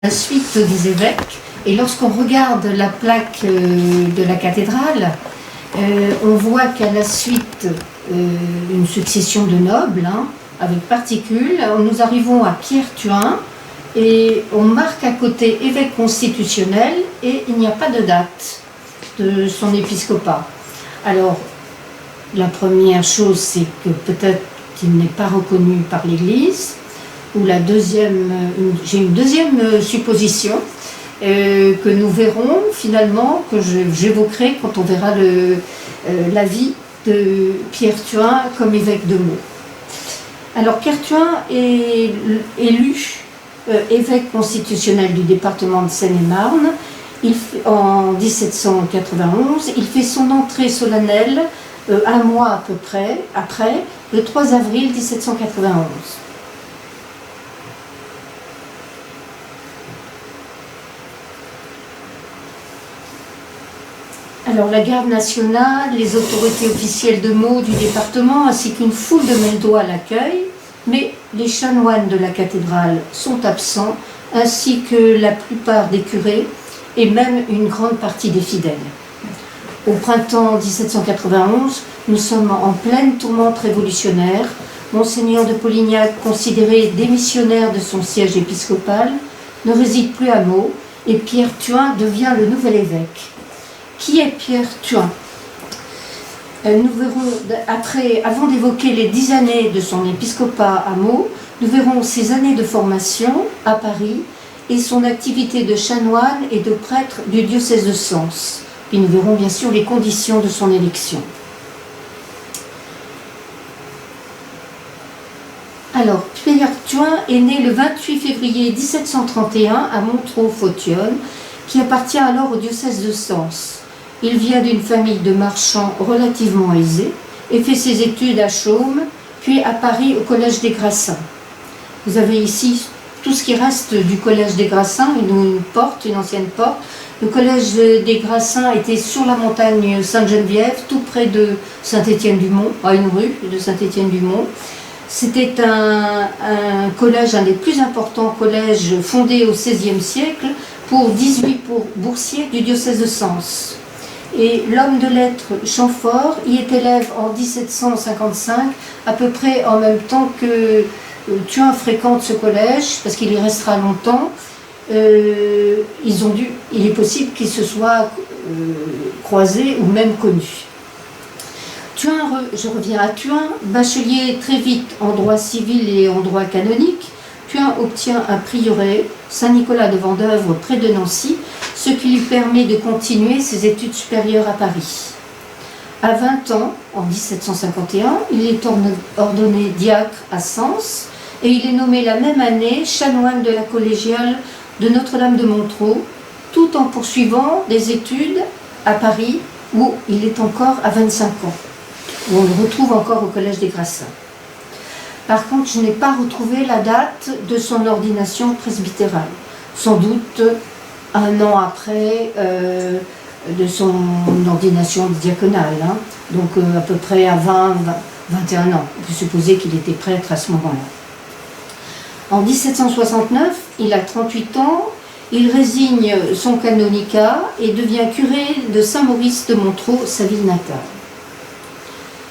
La suite des évêques, et lorsqu'on regarde la plaque de la cathédrale, on voit qu'à la suite une succession de nobles, avec particules, nous arrivons à Pierre Thuin, et on marque à côté évêque constitutionnel, et il n'y a pas de date de son épiscopat. Alors, la première chose, c'est que peut-être qu'il n'est pas reconnu par l'Église, ou la deuxième, j'ai une deuxième supposition que nous verrons finalement, que j'évoquerai quand on verra la vie de Pierre Thuin comme évêque de Meaux. Alors Pierre Thuin est élu évêque constitutionnel du département de Seine-et-Marne en 1791. Il fait son entrée solennelle un mois à peu près après, le 3 avril 1791. Alors la garde nationale, les autorités officielles de Meaux du département, ainsi qu'une foule de Meldois l'accueillent, mais les chanoines de la cathédrale sont absents, ainsi que la plupart des curés et même une grande partie des fidèles. Au printemps 1791, nous sommes en pleine tourmente révolutionnaire. Monseigneur de Polignac, considéré démissionnaire de son siège épiscopal, ne réside plus à Meaux et Pierre Thuin devient le nouvel évêque. Qui est Pierre Thuin? Nous verrons, avant d'évoquer les 10 années de son épiscopat à Meaux, nous verrons ses années de formation à Paris et son activité de chanoine et de prêtre du diocèse de Sens. Puis nous verrons bien sûr les conditions de son élection. Alors, Pierre Thuin est né le 28 février 1731 à Montreux-Fautillonne, qui appartient alors au diocèse de Sens. Il vient d'une famille de marchands relativement aisée et fait ses études à Chaumes, puis à Paris au Collège des Grassins. Vous avez ici tout ce qui reste du Collège des Grassins, une porte, une ancienne porte. Le Collège des Grassins était sur la montagne Sainte-Geneviève, tout près de Saint-Étienne-du-Mont, à une rue de Saint-Étienne-du-Mont. C'était un collège, un des plus importants collèges fondés au XVIe siècle pour 18 boursiers du diocèse de Sens. Et l'homme de lettres Chamfort y est élève en 1755, à peu près en même temps que Thuin fréquente ce collège, parce qu'il y restera longtemps. Il est possible qu'ils se soient croisés ou même connus. Thuin, je reviens à Thuin, bachelier très vite en droit civil et en droit canonique. Thuin obtient un prieuré, Saint-Nicolas de Vendeuvre, près de Nancy, ce qui lui permet de continuer ses études supérieures à Paris. À 20 ans, en 1751, il est ordonné diacre à Sens et il est nommé la même année chanoine de la collégiale de Notre-Dame de Montreux, tout en poursuivant des études à Paris où il est encore à 25 ans, où on le retrouve encore au Collège des Grassins. Par contre, je n'ai pas retrouvé la date de son ordination presbytérale. Sans doute un an après de son ordination diaconale, donc à peu près à 20-21 ans. On peut supposer qu'il était prêtre à ce moment-là. En 1769, il a 38 ans, il résigne son canonicat et devient curé de Saint-Maurice de Montreux, sa ville natale.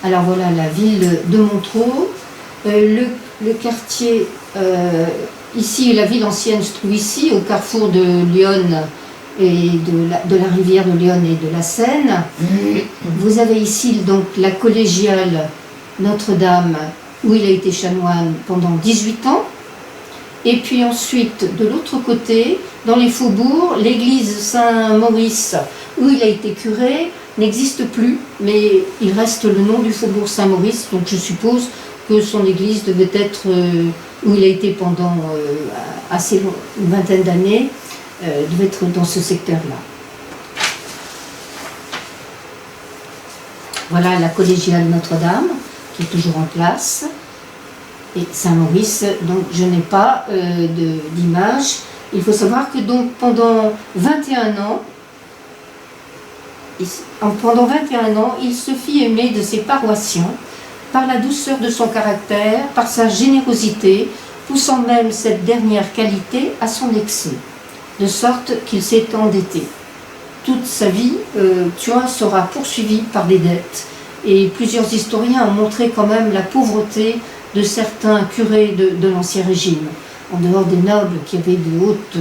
Alors voilà la ville de Montreux. Le quartier, ici la ville ancienne se trouve ici, au carrefour de Lyon et de la rivière de Lyon et de la Seine. Vous avez ici donc la collégiale Notre-Dame, où il a été chanoine pendant 18 ans. Et puis ensuite, de l'autre côté, dans les faubourgs, l'église Saint-Maurice, où il a été curé, n'existe plus, mais il reste le nom du faubourg Saint-Maurice, donc je suppose que son église devait être, où il a été pendant assez long, une vingtaine d'années, devait être dans ce secteur-là. Voilà la collégiale Notre-Dame, qui est toujours en place, et Saint-Maurice, donc je n'ai pas d'image. Il faut savoir que donc pendant 21 ans, il se fit aimer de ses paroissiens, par la douceur de son caractère, par sa générosité, poussant même cette dernière qualité à son excès. de sorte qu'il s'est endetté. Toute sa vie, Thuin sera poursuivi par des dettes. Et plusieurs historiens ont montré quand même la pauvreté de certains curés de l'Ancien Régime. En dehors des nobles qui avaient de hautes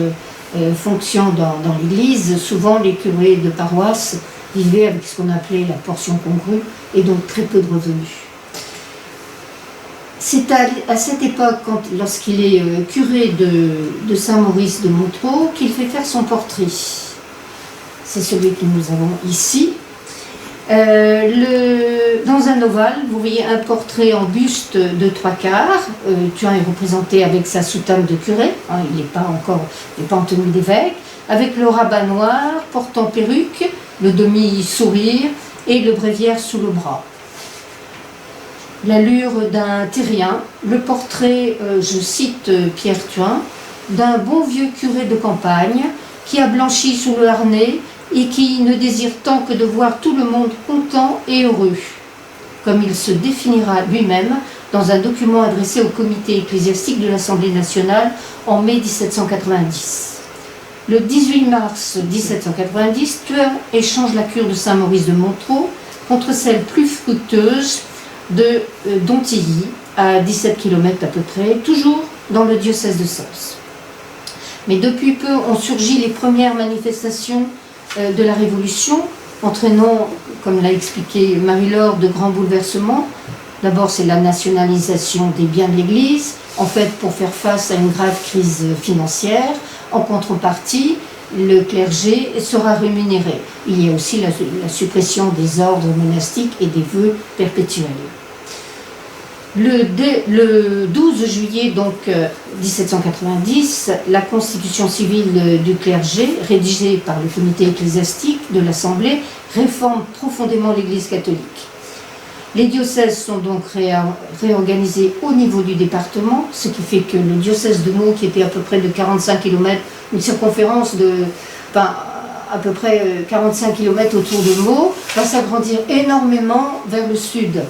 fonctions dans l'Église, souvent les curés de paroisse vivaient avec ce qu'on appelait la portion congrue et donc très peu de revenus. C'est à cette époque, lorsqu'il est curé de Saint-Maurice de Montereau, qu'il fait faire son portrait. C'est celui que nous avons ici. Dans un ovale, vous voyez un portrait en buste de 3/4. Thuin est représenté avec sa soutane de curé, hein, il n'est pas en tenue d'évêque, avec le rabat noir, portant perruque, le demi-sourire et le bréviaire sous le bras. L'allure d'un terrien, le portrait, je cite Pierre Thuin, d'un bon vieux curé de campagne qui a blanchi sous le harnais et qui ne désire tant que de voir tout le monde content et heureux, comme il se définira lui-même dans un document adressé au comité ecclésiastique de l'Assemblée nationale en mai 1790. Le 18 mars 1790, Thuin échange la cure de Saint-Maurice de Montereau contre celle plus fructueuse de Dontilly, à 17 km à peu près, toujours dans le diocèse de Sens. Mais depuis peu ont surgi les premières manifestations de la Révolution, entraînant, comme l'a expliqué Marie-Laure, de grands bouleversements. D'abord, c'est la nationalisation des biens de l'Église, en fait pour faire face à une grave crise financière. En contrepartie, le clergé sera rémunéré. Il y a aussi la suppression des ordres monastiques et des vœux perpétuels. Le 12 juillet donc, 1790, la constitution civile du clergé, rédigée par le comité ecclésiastique de l'Assemblée, réforme profondément l'Église catholique. Les diocèses sont donc réorganisés au niveau du département, ce qui fait que le diocèse de Meaux, qui était à peu près de 45 km, une circonférence de à peu près 45 km autour de Meaux, va s'agrandir énormément vers le sud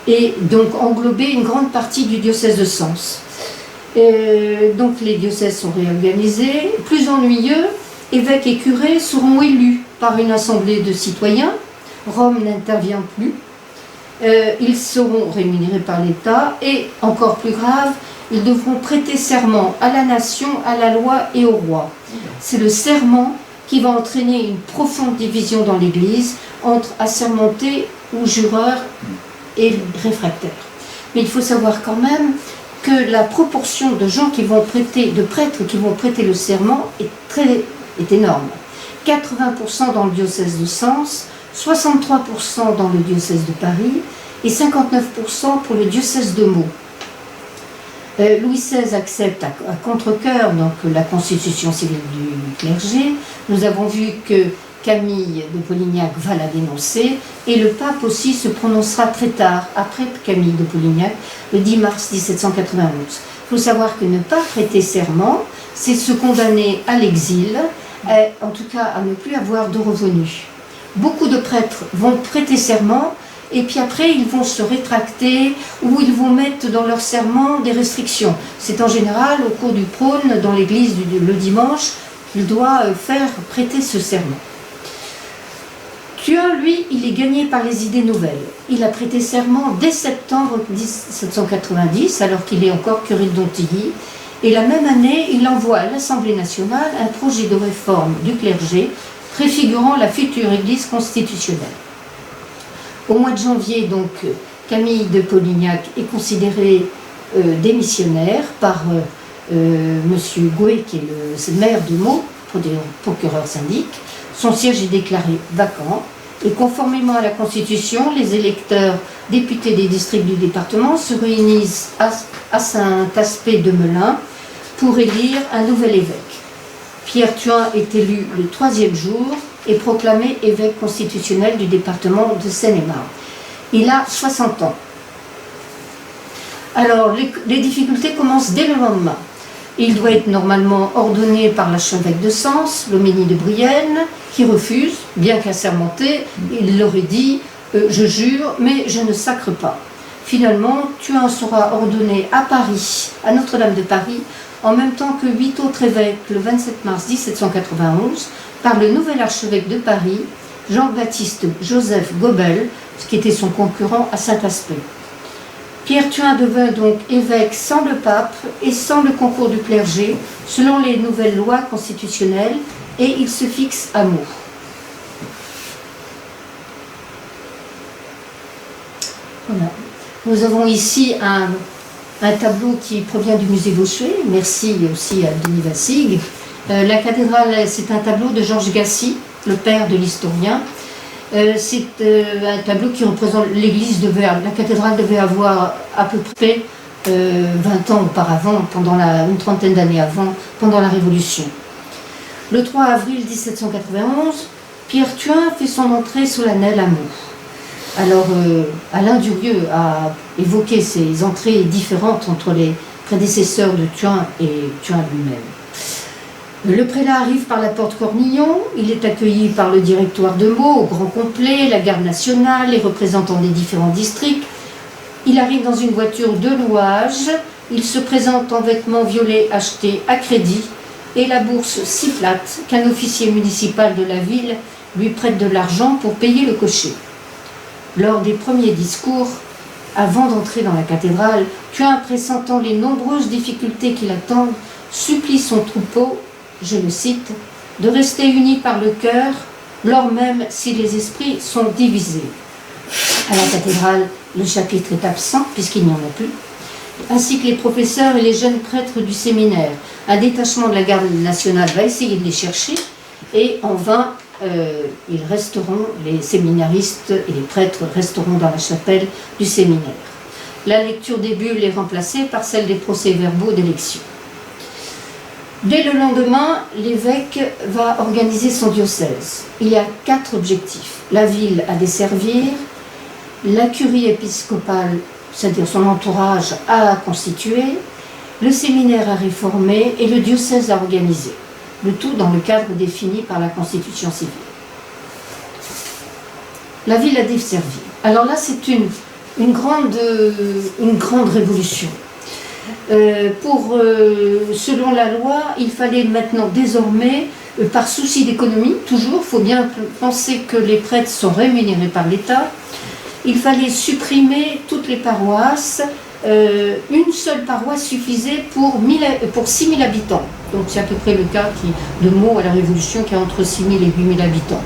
et donc englober une grande partie du diocèse de Sens. Donc les diocèses sont réorganisés. Plus ennuyeux, évêques et curés seront élus par une assemblée de citoyens. Rome n'intervient plus. Ils seront rémunérés par l'État et, encore plus grave, ils devront prêter serment à la nation, à la loi et au roi. C'est le serment qui va entraîner une profonde division dans l'Église entre assermentés ou jureurs et réfractaires. Mais il faut savoir quand même que la proportion de gens qui vont prêter, de prêtres qui vont prêter le serment est énorme. 80% dans le diocèse de Sens, 63% dans le diocèse de Paris et 59% pour le diocèse de Meaux. Louis XVI accepte à contre-cœur donc la constitution civile du clergé. Nous avons vu que Camille de Polignac va la dénoncer et le pape aussi se prononcera très tard, après Camille de Polignac, le 10 mars 1791. Il faut savoir que ne pas prêter serment, c'est se condamner à l'exil, en tout cas à ne plus avoir de revenus. Beaucoup de prêtres vont prêter serment et puis après ils vont se rétracter ou ils vont mettre dans leur serment des restrictions. C'est en général au cours du prône dans l'église le dimanche qu'il doit faire prêter ce serment. Thuin, lui, il est gagné par les idées nouvelles. Il a prêté serment dès septembre 1790, alors qu'il est encore curé de Dontilly. Et la même année, il envoie à l'Assemblée nationale un projet de réforme du clergé préfigurant la future Église constitutionnelle. Au mois de janvier, donc, Camille de Polignac est considéré démissionnaire par Monsieur Gouet, qui est le maire de Meaux, procureur syndic. Son siège est déclaré vacant et conformément à la Constitution, les électeurs députés des districts du département se réunissent à Saint-Aspect-de-Melun pour élire un nouvel évêque. Pierre Thuin est élu le 3e jour et proclamé évêque constitutionnel du département de Seine-et-Marne. Il a 60 ans. Alors, les difficultés commencent dès le lendemain. Il doit être normalement ordonné par l'archevêque de Sens, Loménie de Brienne, qui refuse, bien qu'assermenté. Il leur dit « je jure, mais je ne sacre pas ». Finalement, Thuin sera ordonné à Paris, à Notre-Dame de Paris, en même temps que 8 autres évêques, le 27 mars 1791, par le nouvel archevêque de Paris, Jean-Baptiste Joseph Gobel, qui était son concurrent à Saint-Aspect. Pierre Thuin devint donc évêque sans le pape et sans le concours du clergé, selon les nouvelles lois constitutionnelles, et il se fixe à Meaux. Voilà. Nous avons ici un tableau qui provient du musée Bossuet, merci aussi à Denis Vassig. La cathédrale, c'est un tableau de Georges Gassy, le père de l'historien. C'est un tableau qui représente l'église de Verne. La cathédrale devait avoir à peu près 20 ans auparavant, une trentaine d'années avant, pendant la Révolution. Le 3 avril 1791, Pierre Thuin fait son entrée solennelle à Meaux. Alors, Alain Durieux a évoqué ces entrées différentes entre les prédécesseurs de Thuin et Thuin lui-même. Le prélat arrive par la porte Cornillon, il est accueilli par le directoire de Meaux au grand complet, la garde nationale, les représentants des différents districts. Il arrive dans une voiture de louage, il se présente en vêtements violets achetés à crédit et la bourse si plate qu'un officier municipal de la ville lui prête de l'argent pour payer le cocher. Lors des premiers discours, avant d'entrer dans la cathédrale, Thuin, pressentant les nombreuses difficultés qui l'attendent, supplie son troupeau, je le cite, de rester unis par le cœur, lors même si les esprits sont divisés. À la cathédrale, le chapitre est absent, puisqu'il n'y en a plus, ainsi que les professeurs et les jeunes prêtres du séminaire. Un détachement de la garde nationale va essayer de les chercher, et en vain, les séminaristes et les prêtres resteront dans la chapelle du séminaire. La lecture des bulles est remplacée par celle des procès-verbaux d'élection. Dès le lendemain, l'évêque va organiser son diocèse. Il y a 4 objectifs. La ville à desservir, la curie épiscopale, c'est-à-dire son entourage, à constituer, le séminaire à réformer et le diocèse à organiser. Le tout dans le cadre défini par la Constitution civile. La ville à desservir. Alors là, c'est une grande révolution. Selon la loi, il fallait maintenant désormais, par souci d'économie, toujours, il faut bien penser que les prêtres sont rémunérés par l'État, il fallait supprimer toutes les paroisses. Une seule paroisse suffisait pour 6 000 habitants. Donc c'est à peu près le cas de Meaux à la Révolution qui a entre 6 000 et 8 000 habitants.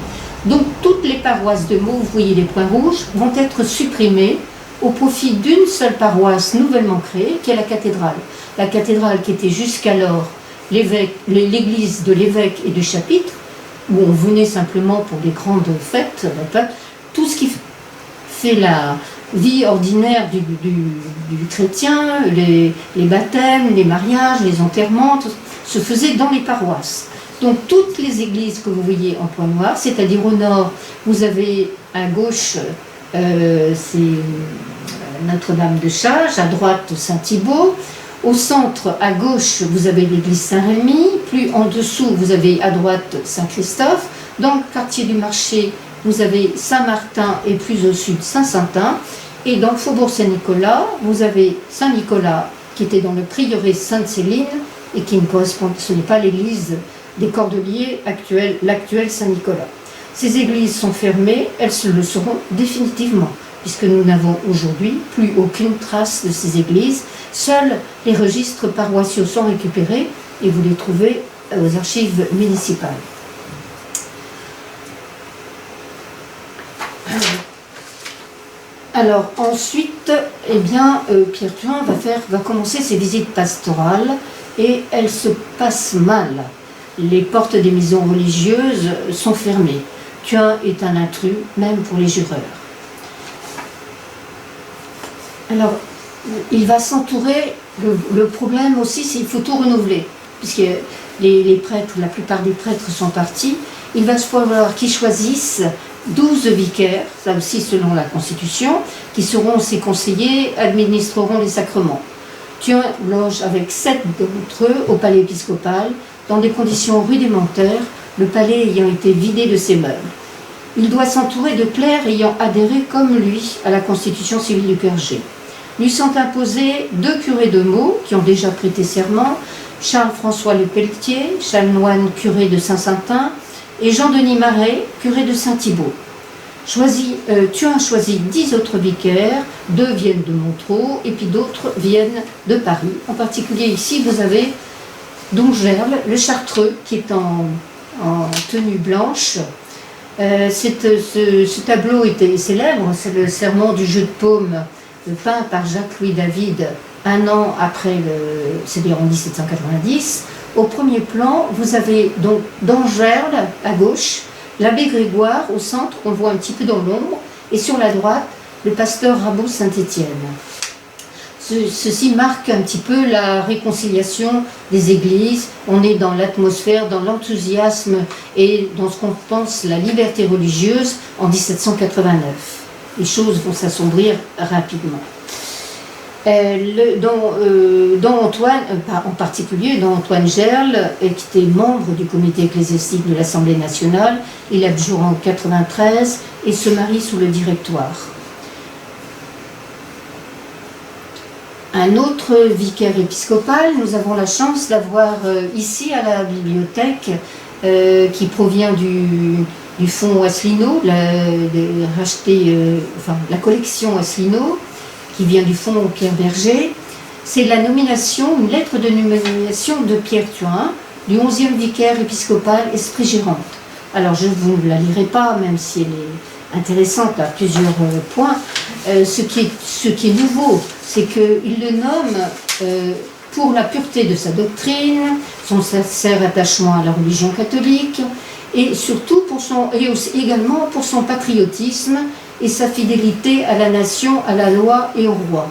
Donc toutes les paroisses de Meaux, vous voyez les points rouges, vont être supprimées au profit d'une seule paroisse nouvellement créée, qui est la cathédrale. La cathédrale qui était jusqu'alors l'église de l'évêque et du chapitre, où on venait simplement pour des grandes fêtes, tout ce qui fait la vie ordinaire du chrétien, les baptêmes, les mariages, les enterrements, tout se faisait dans les paroisses. Donc toutes les églises que vous voyez en point noir, c'est-à-dire au nord, vous avez à gauche, c'est Notre-Dame de Chage, à droite Saint-Thibault, au centre, à gauche, vous avez l'église Saint-Rémy, plus en dessous, vous avez à droite Saint-Christophe, dans le quartier du marché, vous avez Saint-Martin et plus au sud Saint-Saintin, et dans le faubourg Saint-Nicolas, vous avez Saint-Nicolas qui était dans le prieuré Sainte-Céline et qui ne correspond, ce n'est pas l'église des Cordeliers actuelle, l'actuelle Saint-Nicolas. Ces églises sont fermées, elles le seront définitivement, puisque nous n'avons aujourd'hui plus aucune trace de ces églises. Seuls les registres paroissiaux sont récupérés et vous les trouvez aux archives municipales. Alors ensuite, Pierre Thuin va commencer ses visites pastorales et elles se passent mal. Les portes des maisons religieuses sont fermées. Thuin est un intrus, même pour les jureurs. Alors, il va s'entourer, le problème aussi, c'est qu'il faut tout renouveler, puisque les prêtres, la plupart des prêtres sont partis. Il va falloir qu'ils choisissent 12 vicaires, ça aussi selon la Constitution, qui seront ses conseillers, administreront les sacrements. Thuin loge avec 7 d'entre eux au palais épiscopal, dans des conditions rudimentaires, le palais ayant été vidé de ses meubles. Il doit s'entourer de clercs ayant adhéré comme lui à la constitution civile du clergé. Lui sont imposés 2 curés de Meaux qui ont déjà prêté serment, Charles-François Le Pelletier, chanoine curé de Saint-Saintin, et Jean-Denis Marais, curé de Saint-Thibault. Thuin choisit 10 autres vicaires, 2 viennent de Montreux et puis d'autres viennent de Paris. En particulier ici, vous avez Dongerle, le Chartreux, qui est en tenue blanche. Ce tableau était célèbre, c'est le serment du jeu de paume peint par Jacques-Louis David un an après, c'est-à-dire en 1790. Au premier plan, vous avez donc Dongerle à gauche, l'abbé Grégoire au centre, on voit un petit peu dans l'ombre, et sur la droite, le pasteur Rabot Saint-Étienne. Ceci marque un petit peu la réconciliation des églises. On est dans l'atmosphère, dans l'enthousiasme et dans ce qu'on pense la liberté religieuse en 1789. Les choses vont s'assombrir rapidement. Dans Antoine, en particulier dans Antoine Gerle, qui était membre du comité ecclésiastique de l'Assemblée nationale, il abjure en 93 et se marie sous le directoire. Un autre vicaire épiscopal, nous avons la chance d'avoir ici à la bibliothèque, qui provient du fonds Asselineau, la collection Asselineau, qui vient du fonds Pierre Berger. C'est la nomination, une lettre de nomination de Pierre Thuin, du 11e vicaire épiscopal Esprit-Gironde. Alors je ne vous la lirai pas, même si elle est intéressante à plusieurs points. Ce qui est nouveau, c'est qu'il le nomme pour la pureté de sa doctrine, son sincère attachement à la religion catholique, et surtout également pour son patriotisme et sa fidélité à la nation, à la loi et au roi.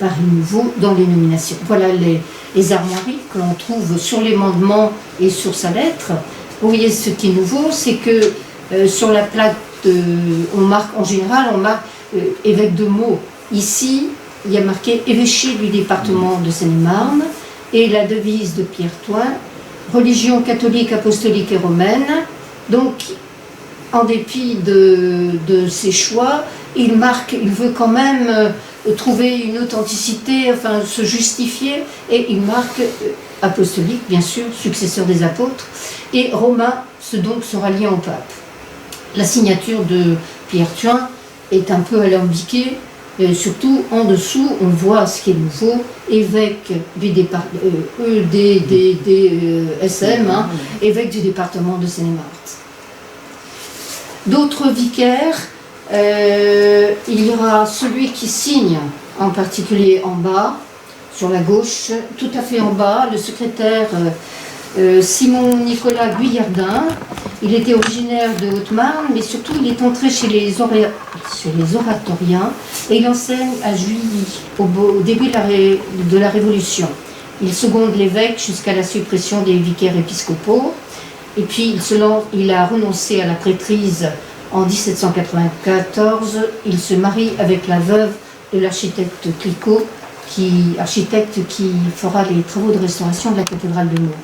Paris nouveau dans les nominations. Voilà les armoiries que l'on trouve sur les mandements et sur sa lettre. Vous voyez, ce qui est nouveau, c'est que sur la plaque, en général, on marque évêque de Meaux. Ici, il y a marqué évêché du département de Seine-et-Marne, et la devise de Pierre Thuin, religion catholique, apostolique et romaine. Donc, en dépit de ses choix, il veut quand même trouver une authenticité, enfin se justifier, et il marque apostolique, bien sûr, successeur des apôtres, et romain, donc se rallier au pape. La signature de Pierre Thuin est un peu alambiquée, surtout en dessous, on voit ce qui est nouveau, évêque du département, évêque du département de Seine-et-Marne. D'autres vicaires, il y aura celui qui signe, en particulier en bas, sur la gauche, tout à fait en bas, le secrétaire Simon-Nicolas Guyardin. Il était originaire de Haute-Marne, mais surtout il est entré chez les oratoriens et il enseigne à Juilly, au début de la Révolution. Il seconde l'évêque jusqu'à la suppression des vicaires épiscopaux. Et puis il a renoncé à la prêtrise en 1794. Il se marie avec la veuve de l'architecte Clicquot, architecte qui fera les travaux de restauration de la cathédrale de Meaux.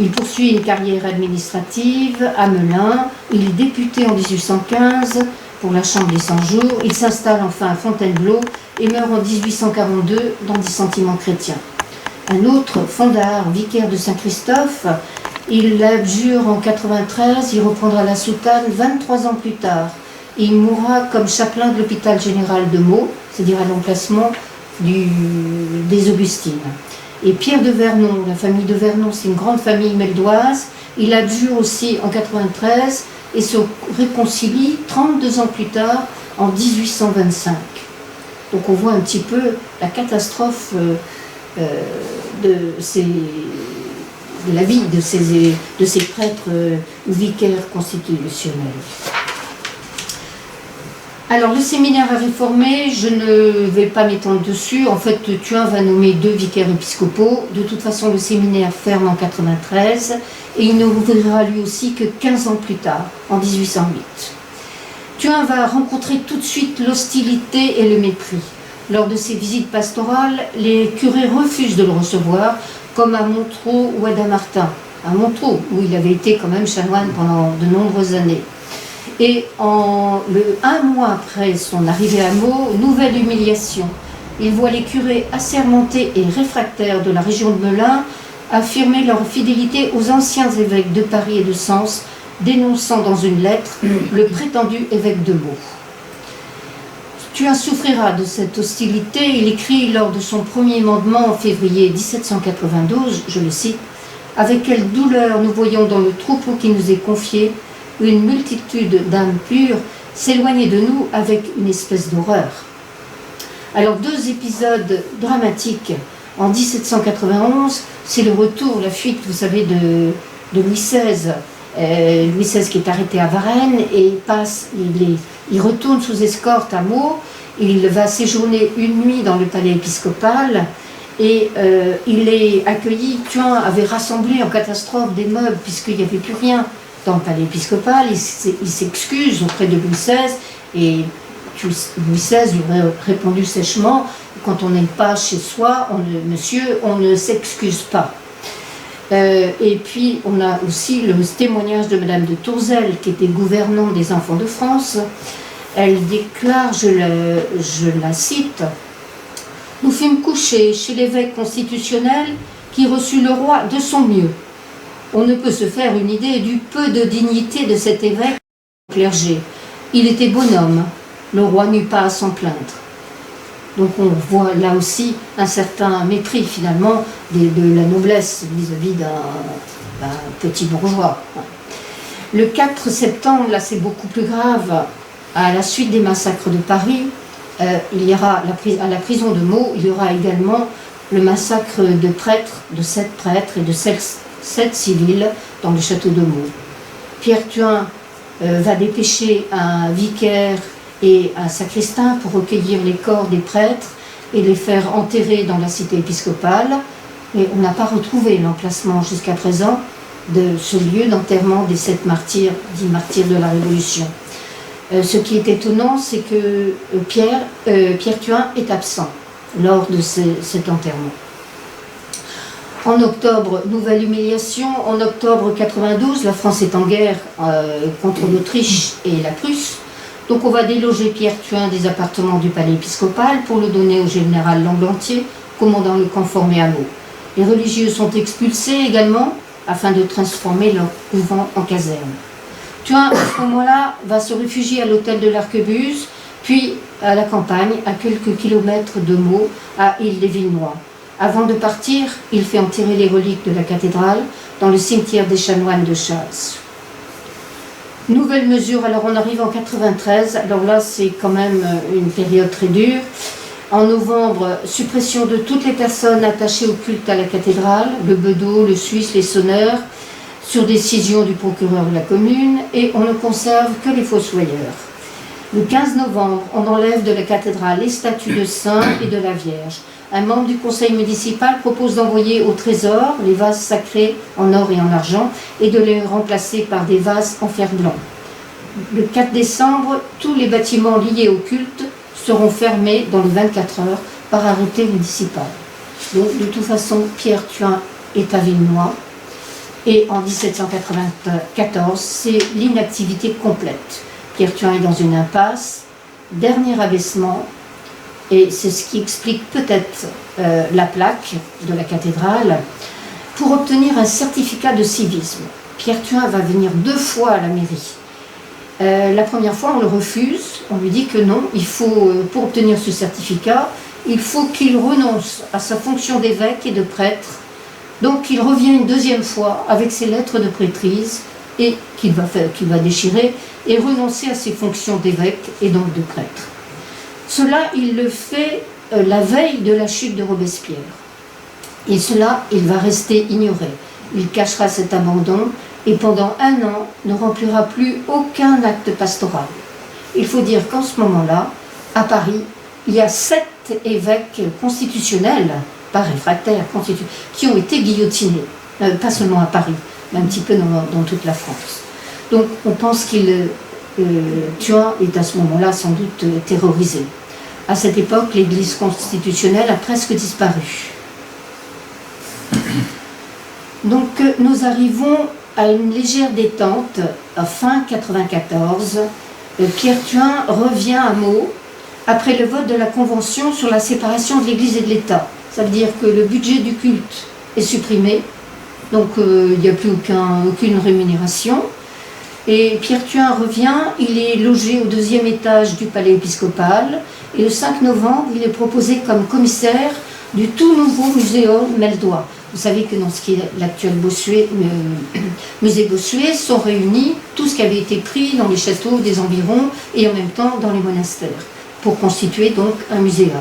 Il poursuit une carrière administrative à Melun. Il est député en 1815 pour la Chambre des 100 jours. Il s'installe enfin à Fontainebleau et meurt en 1842 dans des sentiments chrétiens. Un autre, Fondard, vicaire de Saint-Christophe, il abjure en 93, il reprendra la soutane 23 ans plus tard. Il mourra comme chapelain de l'hôpital général de Meaux, c'est-à-dire à l'emplacement des Augustines. Et Pierre de Vernon, la famille de Vernon, c'est une grande famille meldoise, il abjure aussi en 93 et se réconcilie 32 ans plus tard, en 1825. Donc on voit un petit peu la catastrophe de la vie de ces prêtres ou vicaires constitutionnels. Alors le séminaire à réformer, je ne vais pas m'étendre dessus. En fait, Thuin va nommer 2 vicaires épiscopaux. De toute façon, le séminaire ferme en 93 et il ne rouvrira lui aussi que 15 ans plus tard, en 1808. Thuin va rencontrer tout de suite l'hostilité et le mépris. Lors de ses visites pastorales, les curés refusent de le recevoir, comme à Montreux ou à Dammartin. À Montreux, où il avait été quand même chanoine pendant de nombreuses années. Et un mois après son arrivée à Meaux, nouvelle humiliation. Il voit les curés assermentés et réfractaires de la région de Melun affirmer leur fidélité aux anciens évêques de Paris et de Sens, dénonçant dans une lettre le prétendu évêque de Meaux. Tuin souffrira de cette hostilité. Il écrit lors de son premier mandement en février 1792, je le cite, « Avec quelle douleur nous voyons dans le troupeau qui nous est confié une multitude d'âmes pures s'éloigner de nous avec une espèce d'horreur. » Alors, deux épisodes dramatiques. En 1791, c'est le retour, la fuite, vous savez, de Louis XVI. Louis XVI qui est arrêté à Varennes et il retourne sous escorte à Meaux. Il va séjourner une nuit dans le palais épiscopal et il est accueilli. Tuin avait rassemblé en catastrophe des meubles puisqu'il n'y avait plus rien dans le palais épiscopal. Il s'excuse auprès de Louis XVI et Louis XVI lui a répondu sèchement: quand on n'est pas chez soi, monsieur, on ne s'excuse pas. Et puis on a aussi le témoignage de Madame de Tourzel, qui était gouvernante des enfants de France. Elle déclare, je la cite, « Nous fûmes couchés chez l'évêque constitutionnel qui reçut le roi de son mieux. On ne peut se faire une idée du peu de dignité de cet évêque au clergé. Il était bonhomme, le roi n'eut pas à s'en plaindre. » Donc on voit là aussi un certain mépris finalement de la noblesse vis-à-vis d'un petit bourgeois. Le 4 septembre, là c'est beaucoup plus grave, à la suite des massacres de Paris, il y aura à la prison de Meaux, il y aura également le massacre de prêtres, de 7 prêtres et de 7 civils dans le château de Meaux. Pierre Thuin va dépêcher un vicaire et un sacristain pour recueillir les corps des prêtres et les faire enterrer dans la cité épiscopale. Et on n'a pas retrouvé l'emplacement jusqu'à présent de ce lieu d'enterrement des 7 martyrs, dits martyrs de la Révolution. Ce qui est étonnant, c'est que Pierre Thuin est absent lors de cet enterrement. En octobre, nouvelle humiliation. En octobre 92, la France est en guerre contre l'Autriche et la Prusse. Donc on va déloger Pierre Thuin des appartements du palais épiscopal pour le donner au général Langlantier, commandant le camp formé à Meaux. Les religieux sont expulsés également afin de transformer leur couvent en caserne. Thuin, à ce moment-là, va se réfugier à l'hôtel de l'Arquebuse, puis à la campagne, à quelques kilomètres de Meaux, à Île-des-Villenois. Avant de partir, il fait enterrer les reliques de la cathédrale dans le cimetière des chanoines de Chazes. Nouvelle mesure, alors on arrive en 93, alors là c'est quand même une période très dure. En novembre, suppression de toutes les personnes attachées au culte à la cathédrale, le bedeau, le suisse, les sonneurs, sur décision du procureur de la commune, et on ne conserve que les fossoyeurs. Le 15 novembre, on enlève de la cathédrale les statues de saints et de la Vierge. Un membre du conseil municipal propose d'envoyer au trésor les vases sacrés en or et en argent et de les remplacer par des vases en fer blanc. Le 4 décembre, tous les bâtiments liés au culte seront fermés dans les 24 heures par arrêté municipal. Donc, de toute façon, Pierre Thuin est à Villenois et en 1794, c'est l'inactivité complète. Pierre Thuin est dans une impasse, dernier abaissement. Et c'est ce qui explique peut-être la plaque de la cathédrale. Pour obtenir un certificat de civisme, Pierre Thuin va venir 2 fois à la mairie. La première fois, on le refuse. On lui dit que non, pour obtenir ce certificat, il faut qu'il renonce à sa fonction d'évêque et de prêtre. Donc il revient une 2e fois avec ses lettres de prêtrise et qu'il va déchirer et renoncer à ses fonctions d'évêque et donc de prêtre. Cela, il le fait la veille de la chute de Robespierre. Et cela, il va rester ignoré. Il cachera cet abandon et pendant 1 an ne remplira plus aucun acte pastoral. Il faut dire qu'en ce moment-là, à Paris, il y a 7 évêques constitutionnels, pas réfractaires, qui ont été guillotinés. Pas seulement à Paris, mais un petit peu dans toute la France. Donc on pense Thuin est à ce moment-là sans doute terrorisé. À cette époque, l'Église constitutionnelle a presque disparu. Donc nous arrivons à une légère détente, fin 94, Pierre Thuin revient à Meaux après le vote de la Convention sur la séparation de l'Église et de l'État. Ça veut dire que le budget du culte est supprimé, donc il n'y a plus aucune rémunération. Et Pierre Thuin revient, il est logé au 2e étage du palais épiscopal, et le 5 novembre, il est proposé comme commissaire du tout nouveau muséum Meldois. Vous savez que dans ce qui est l'actuel musée Bossuet sont réunis tout ce qui avait été pris dans les châteaux des environs et en même temps dans les monastères, pour constituer donc un muséum.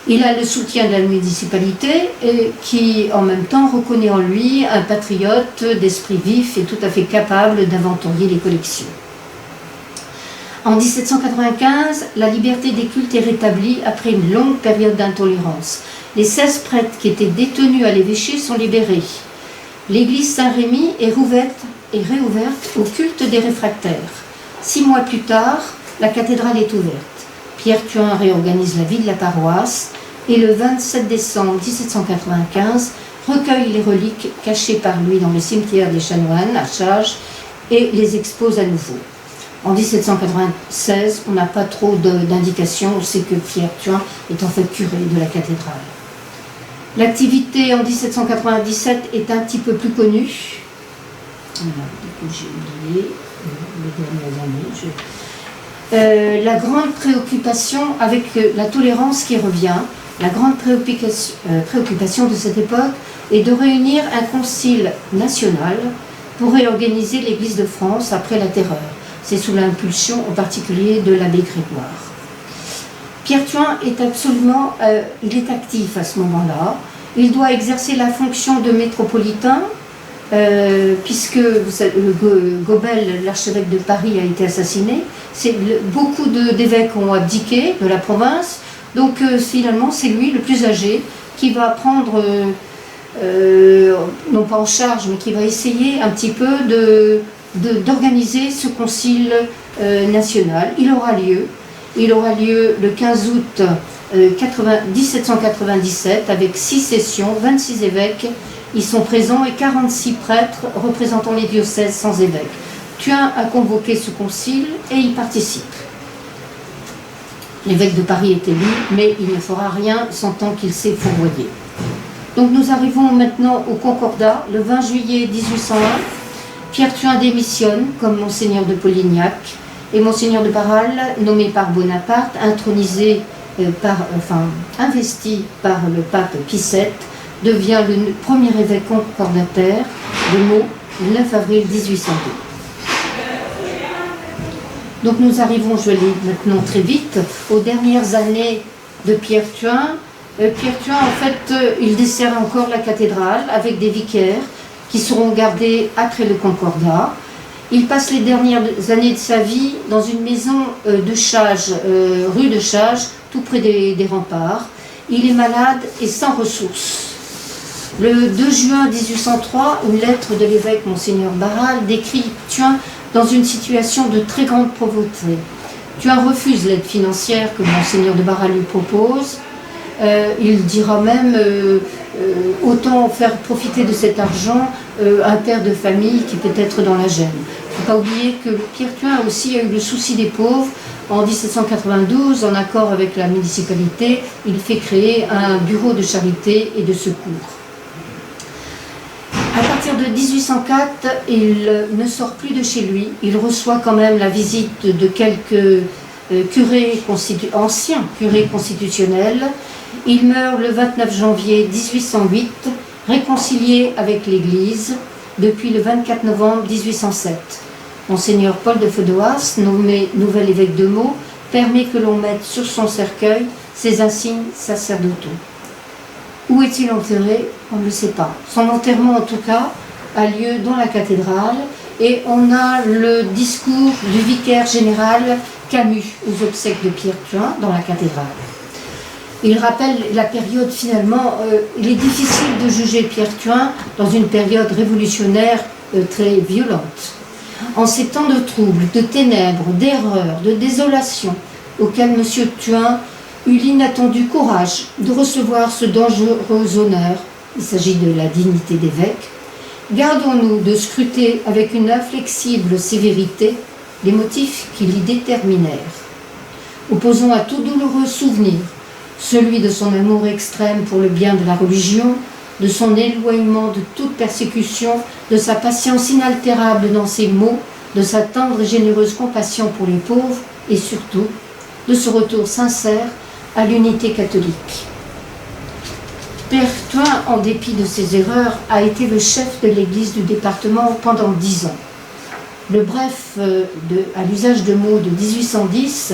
Il a le soutien de la municipalité qui en même temps reconnaît en lui un patriote d'esprit vif et tout à fait capable d'inventorier les collections. En 1795, la liberté des cultes est rétablie après une longue période d'intolérance. Les 16 prêtres qui étaient détenus à l'évêché sont libérés. L'église Saint-Rémy est réouverte au culte des réfractaires. 6 mois plus tard, la cathédrale est ouverte. Pierre Thuin réorganise la vie de la paroisse et le 27 décembre 1795 recueille les reliques cachées par lui dans le cimetière des Chanoines à Chage et les expose à nouveau. En 1796, on n'a pas trop d'indications, on sait que Pierre Thuin est en fait curé de la cathédrale. L'activité en 1797 est un petit peu plus connue. J'ai oublié les dernières années. La grande préoccupation avec la tolérance qui revient, la grande préoccupation de cette époque est de réunir un concile national pour réorganiser l'Église de France après la Terreur. C'est sous l'impulsion en particulier de l'abbé Grégoire. Pierre Thuin est il est actif à ce moment-là. Il doit exercer la fonction de métropolitain, puisque Gobel, l'archevêque de Paris, a été assassiné. Beaucoup d'évêques ont abdiqué de la province, donc finalement c'est lui le plus âgé qui va prendre, non pas en charge, mais qui va essayer un petit peu d'organiser ce concile national. Il aura lieu le 15 août 1797 avec 6 sessions, 26 évêques y sont présents et 46 prêtres représentant les diocèses sans évêque. Thuin a convoqué ce concile et y participe. L'évêque de Paris est élu, mais il ne fera rien sans tant qu'il s'est fourvoyé. Donc nous arrivons maintenant au Concordat, le 20 juillet 1801. Pierre Thuin démissionne comme monseigneur de Polignac et monseigneur de Barral, nommé par Bonaparte, investi par le pape Pie VII, devient le premier évêque concordataire de Meaux le 9 avril 1802. Donc nous arrivons, je lis maintenant très vite, aux dernières années de Pierre Thuin. Pierre Thuin, en fait, il dessert encore la cathédrale avec des vicaires qui seront gardés après le Concordat. Il passe les dernières années de sa vie dans une maison de Chage, rue de Chage, tout près des remparts. Il est malade et sans ressources. Le 2 juin 1803, une lettre de l'évêque Monseigneur Barral décrit Thuin dans une situation de très grande pauvreté. Thuin refuse l'aide financière que Monseigneur de Barral lui propose. Il dira même autant faire profiter de cet argent un père de famille qui peut être dans la gêne. Il ne faut pas oublier que Pierre Thuin aussi a eu le souci des pauvres. En 1792, en accord avec la municipalité, il fait créer un bureau de charité et de secours. À partir de 1804, il ne sort plus de chez lui. Il reçoit quand même la visite de quelques anciens curés constitutionnels. Il meurt le 29 janvier 1808, réconcilié avec l'Église depuis le 24 novembre 1807. Monseigneur Paul de Faudoas, nommé nouvel évêque de Meaux, permet que l'on mette sur son cercueil ses insignes sacerdotaux. Où est-il enterré? On ne le sait pas. Son enterrement, en tout cas, a lieu dans la cathédrale et on a le discours du vicaire général Camus aux obsèques de Pierre Thuin dans la cathédrale. Il rappelle la période finalement, il est difficile de juger Pierre Thuin dans une période révolutionnaire très violente. En ces temps de troubles, de ténèbres, d'erreurs, de désolation, auxquels M. Thuin eut l'inattendu courage de recevoir ce dangereux honneur, il s'agit de la dignité d'évêque, Gardons-nous de scruter avec une inflexible sévérité les motifs qui l'y déterminèrent. Opposons à tout douloureux souvenir celui de son amour extrême pour le bien de la religion, de son éloignement de toute persécution, de sa patience inaltérable dans ses maux, de sa tendre et généreuse compassion pour les pauvres et surtout de ce retour sincère à l'unité catholique. Père Thuin, en dépit de ses erreurs, a été le chef de l'église du département pendant 10 ans. Le bref à l'usage de mots de 1810,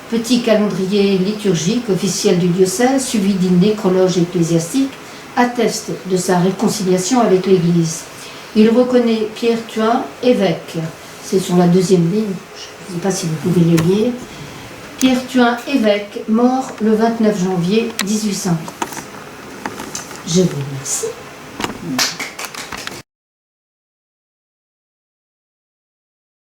petit calendrier liturgique officiel du diocèse, suivi d'une nécrologe ecclésiastique, atteste de sa réconciliation avec l'église. Il reconnaît Pierre Thuin, évêque. C'est sur la deuxième ligne, je ne sais pas si vous pouvez le lire. Pierre Thuin, évêque, mort le 29 janvier 1808. Je vous remercie.